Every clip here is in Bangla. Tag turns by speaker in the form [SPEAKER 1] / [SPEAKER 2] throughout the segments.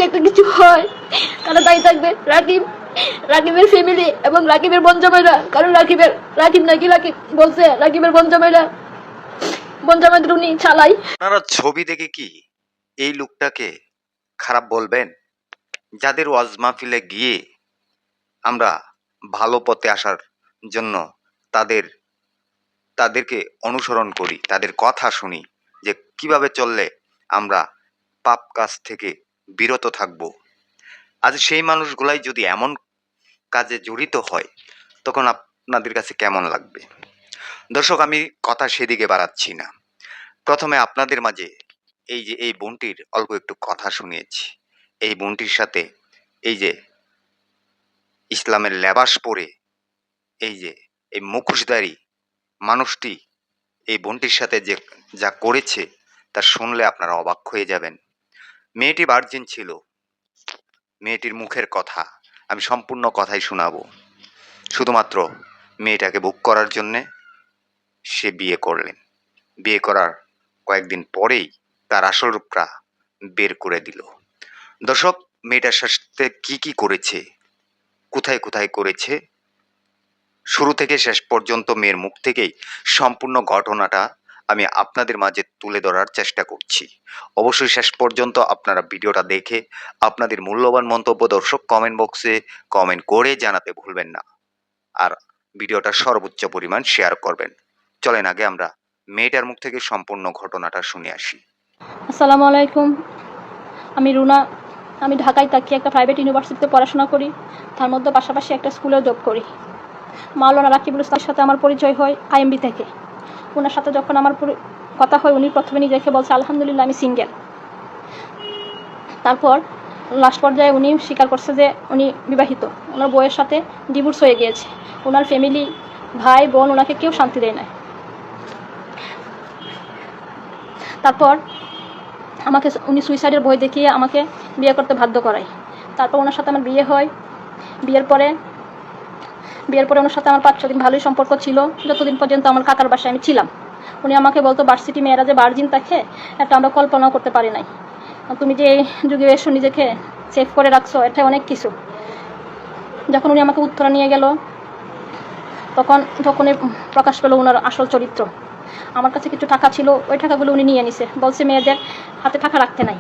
[SPEAKER 1] যদি একটা কিছু হয় তাহলে দায়ী থাকবে রাকিব, রাকিবের ফ্যামিলি এবং রাকিবের বঞ্জামাইরা। কারণ রাকিব নাকি বলছে রাকিবের বঞ্জামাইদের উনি চালাই।
[SPEAKER 2] আপনারা ছবি দেখে কি এই লোকটাকে খারাপ বলবেন? যাদের ওয়াজ মাহফিলে গিয়ে আমরা ভালো পথে আসার জন্য তাদেরকে অনুসরণ করি, তাদের কথা শুনি যে কিভাবে চললে আমরা পাপ কাজ থেকে বিরত থাকব। আজ সেই মানুষগুলাই যদি এমন কাজে জড়িত হয় তখন আপনাদের কাছে কেমন লাগবে? দর্শক, আমি কথা সেদিকে বাড়াচ্ছি না। প্রথমে আপনাদের মাঝে এই বোনটির অল্প একটু কথা শুনিয়েছি। এই বোনটির সাথে এই যে ইসলামের লেবাস পরে এই মুখোশধারী মানুষটি এই বোনটির সাথে যে যা করেছে তা শুনলে আপনারা অবাক হয়ে যাবেন। মেয়েটি ভার্জিন ছিল। মেয়েটির মুখের কথা আমি সম্পূর্ণ কথাই শোনাবো। শুধুমাত্র মেয়েটাকে বুক করার জন্যে সে বিয়ে করলেন। বিয়ে করার কয়েকদিন পরেই তার আসল রূপটা বের করে দিল। দর্শক, মেয়েটার সাথে কি করেছে, কোথায় কোথায় করেছে, শুরু থেকে শেষ পর্যন্ত মেয়ের মুখ থেকেই সম্পূর্ণ ঘটনাটা আমি আপনাদের মাঝে তুলে ধরার চেষ্টা করছি। অবশ্যই শেষ পর্যন্ত আপনারা ভিডিওটা দেখে আপনাদের মূল্যবান মন্তব্য দর্শক কমেন্ট বক্সে কমেন্ট করে জানাতে ভুলবেন না। আর ভিডিওটা সর্বোচ্চ পরিমাণ শেয়ার করবেন। চলেন আগে আমরা মেয়েটার মুখ থেকে সম্পূর্ণ ঘটনাটা শুনে আসি।
[SPEAKER 1] আসসালামু আলাইকুম, আমি রুনা। আমি ঢাকায় থাকি, একটা প্রাইভেট ইউনিভার্সিটিতে পড়াশোনা করি, তার মধ্যে পাশাপাশি একটা স্কুলেও জব করি। মাওলানা রাকিবুল ইসলামের সাথে আমার পরিচয় হয় আইএমবি থেকে। ওনার সাথে যখন আমার কথা হয়, উনি প্রথমে নিজেকে বলছে আলহামদুলিল্লাহ আমি সিঙ্গেল। তারপর লাস্ট পর্যায়ে উনি স্বীকার করছে যে উনি বিবাহিত, ওনার বউয়ের সাথে ডিভোর্স হয়ে গিয়েছে। ওনার ফ্যামিলি, ভাই বোন ওনাকে কেউ শান্তি দেয় না। তারপর আমাকে উনি সুইসাইডের ভয় দেখিয়ে আমাকে বিয়ে করতে বাধ্য করায়। তারপর ওনার সাথে আমার বিয়ে হয়। বিয়ের পরে ওনার সাথে আমার 5-6 দিন ভালোই সম্পর্ক ছিল, যতদিন পর্যন্ত আমার কাকার বাসায় আমি ছিলাম। উনি আমাকে বলতো ভার্সিটি মেয়েরা যে ভার্জিন থাকে এটা আমরা কল্পনাও করতে পারি নাই। তুমি যে এই যুগে এসো নিজেকে সেভ করে রাখছো, এটা অনেক কিছু। যখন উনি আমাকে উত্তরা নিয়ে গেল তখনই প্রকাশ পেল ওনার আসল চরিত্র। আমার কাছে কিছু টাকা ছিল, ওই টাকাগুলো উনি নিয়ে নিছে, বলছে মেয়েদের হাতে টাকা রাখতে নাই।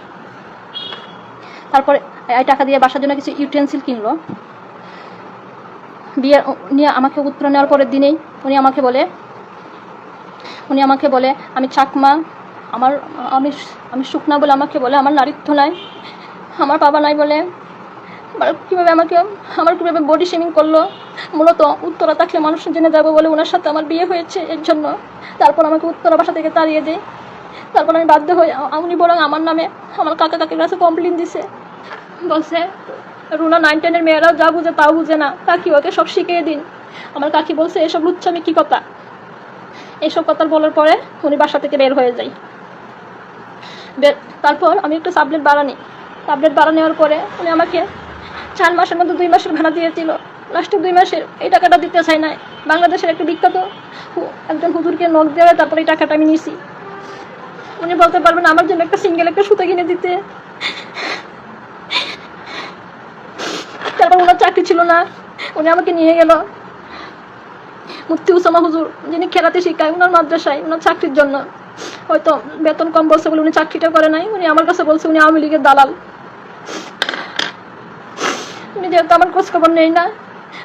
[SPEAKER 1] তারপরে এই টাকা দিয়ে বাসার জন্য কিছু ইউটেন্সিল কিনলো। বিয়ে নিয়ে আমাকে উত্তর নেওয়ার পরের দিনেই উনি আমাকে বলে আমি চাকমা, আমি শুকনা বলে আমাকে বলে আমার নারীত্ব নাই, আমার বাবা নাই বলে। কীভাবে বডি শেমিং করলো। মূলত উত্তরা থাকলে মানুষের জেনে যাবো বলে ওনার সাথে আমার বিয়ে হয়েছে, এর জন্য। তারপর আমাকে উত্তরা বাসা থেকে তাড়িয়ে দেয়। তারপর আমি বাধ্য হই, উনি বরং আমার নামে আমার কাকির কাছে কমপ্লেন দিছে। বলছে রুনা 9-10-এর মেয়েরাও যা বুঝে তাও বুঝে না, কাকি ওকে সব শিখিয়ে দিন। আমার কাকি বলছে এসব লুচ্ছামি কি কথা। এইসব কথা বলার পরে উনি বাসা থেকে বের হয়ে যায়। তারপর আমি একটু ট্যাবলেট বাড়া নেওয়ার পরে উনি আমাকে 4 মাসের মধ্যে 2 মাসের ভাড়া দিয়েছিল। লাস্টে 2 মাসের এই টাকাটা দিতে চাই না। বাংলাদেশের একটা বিখ্যাত একজন হুজুরকে নখ দেওয়া, তারপরে এই টাকাটা আমি নিয়েছি। উনি বলতে পারবেন আমার জন্য একটা সিঙ্গেল একটা সুতা কিনে দিতে। তারপর ওনার চাকরি ছিল না, উনি আমাকে নিয়ে গেল মুফতি উসামা হুজুর, যিনি খেলাতে শিখায়, ওনার মাদ্রাসায় ওনার চাকরির জন্য। হয়তো বেতন কম বলছে বলে উনি চাকরিটা করে নাই। উনি আমার কাছে বলছে উনি আওয়ামী লীগের দালাল। উনি যেহেতু আমার খোঁজ খবর নেই না,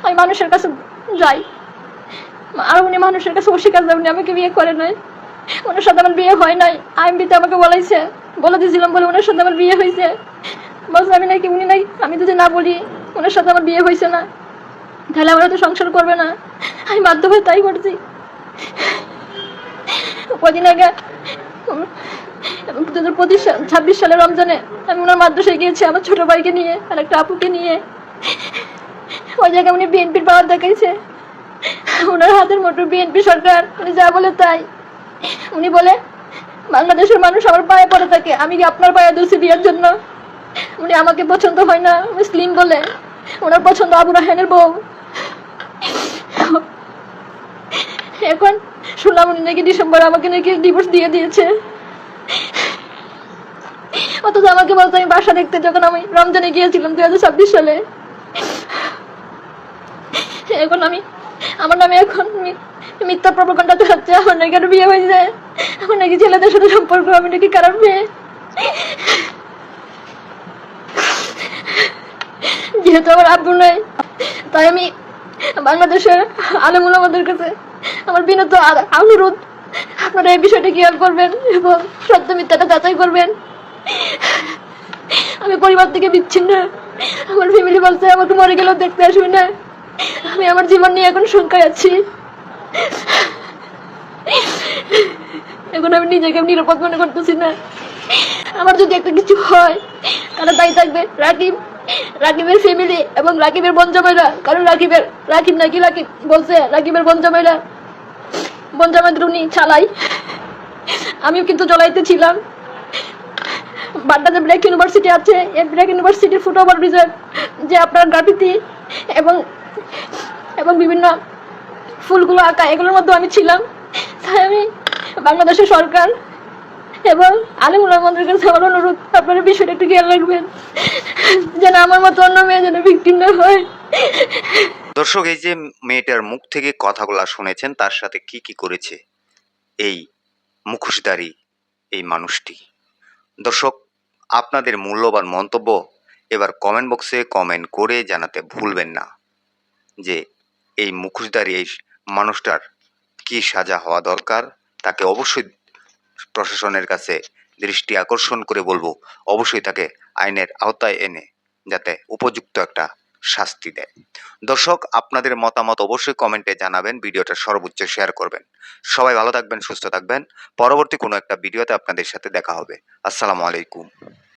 [SPEAKER 1] আমি মানুষের কাছে যাই, আর উনি মানুষের কাছে অস্বীকার যায় উনি আমাকে বিয়ে করে নাই। ওনার সাথে আমার বিয়ে হয় নাই। আইএমবিতে আমাকে বলে দিয়েছিলাম বলে ওনার সাথে আমার বিয়ে হয়েছে। বলছে আমি যদি না বলি ওনার সাথে আমার বিয়ে হয়েছে না, তাহলে আমরা তো সংসার করবে না। আমি বাধ্য হয়ে তাই করছি। কদিন আগে 2026 সালের রমজানে আমি ওনার মাদ্রাসায় গিয়েছি আমার ছোট ভাইকে নিয়ে আর একটা আপুকে নিয়ে। ওই জায়গায় উনি বিএনপির পাওয়ার দেখাইছে। ওনার হাতের মোটর বিএনপি সরকার, উনি যা বলে তাই। উনি বলে বাংলাদেশের মানুষ আমার পায়ে পড়ে থাকে, আমি কি আপনার পায়ে ধরছি বিয়ের জন্য? উনি আমাকে পছন্দ হয় না, মুসলিম বলে। ওনার পছন্দ আবু রাহানের বউ। এখন শুনলাম উনি নাকি ডিসেম্বর আমাকে নাকি ডিভোর্স দিয়ে দিয়েছে। অথচ আমাকে বলতো আমি বাসা দেখতে, যখন আমি রমজানে গিয়েছিলাম 2026 সালে। এখন আমার নামে এখন মিথ্যা প্রপাগান্ডা চালাচ্ছে, আমার নাকি আরো বিয়ে হয়ে যায়, আমার নাকি ছেলেদের সাথে সম্পর্ক, আমি নাকি খারাপ মেয়ে। যেহেতু আমার আব্বু নাই, তাই আমি বাংলাদেশের আলেম ওলামাদের কাছে আমার বিনীত অনুরোধ, আপনারা এই বিষয়টা খেয়াল করবেন এবং সত্য মিথ্যাটা যাচাই করবেন। আমি পরিবার থেকে বিচ্ছিন্ন, আমার ফ্যামিলি বলছে আমাকে মরে গেলেও দেখতে আসবে না, আমি আমার জীবন নিয়ে এখন শঙ্কায় আছি। এখন আমি নিজেকে নিরাপদ মনে করতেছি না। আমার যদি একটা কিছু হয়, তাহলে দায়ী থাকবে রাকিবের ফ্যামিলি এবং রাকিবের বঞ্জামাইরা। কারণ রাকিব বলছে রাকিবের বঞ্জামাইদের উনি চালাই। আমিও কিন্তু জলাইতে ছিলাম। বাড্ডাতে ব্রেক ইউনিভার্সিটি আছে, এই ব্রেক ইউনিভার্সিটির ফুটওভার ব্রিজে যে আপনার গ্রাফিতি এবং বিভিন্ন ফুলগুলো আঁকা, এগুলোর মধ্যে আমি ছিলাম। তাই আমি বাংলাদেশের সরকার এবং আলিম উলামাদের কাছে আমার অনুরোধ, আপনারা বিষয়টা একটু খেয়াল রাখবেন, যেন আমার মতো অন্য মেয়ে যেন ভিকটিম না হয়।
[SPEAKER 2] দর্শক, এই যে মেয়েটার মুখ থেকে কথাগুলা শুনেছেন, তার সাথে কি কি করেছে এই মুখোশধারী এই মানুষটি। দর্শক, আপনাদের মূল্যবান মন্তব্য এবার কমেন্ট বক্সে কমেন্ট করে জানাতে ভুলবেন না যে এই মুখোশধারী এই মানুষটার কি সাজা হওয়া দরকার। তাকে অবশ্যই প্রশাসনের কাছে দৃষ্টি আকর্ষণ করে বলবো, অবশ্যই তাকে আইনের আওতায় এনে যাতে উপযুক্ত একটা শাস্তি দেয়। দর্শক, আপনাদের মতামত অবশ্যই কমেন্টে জানাবেন, ভিডিওটা সর্বোচ্চ শেয়ার করবেন। সবাই ভালো থাকবেন, সুস্থ থাকবেন। পরবর্তী কোনো একটা ভিডিওতে আপনাদের সাথে দেখা হবে। আসসালামু আলাইকুম।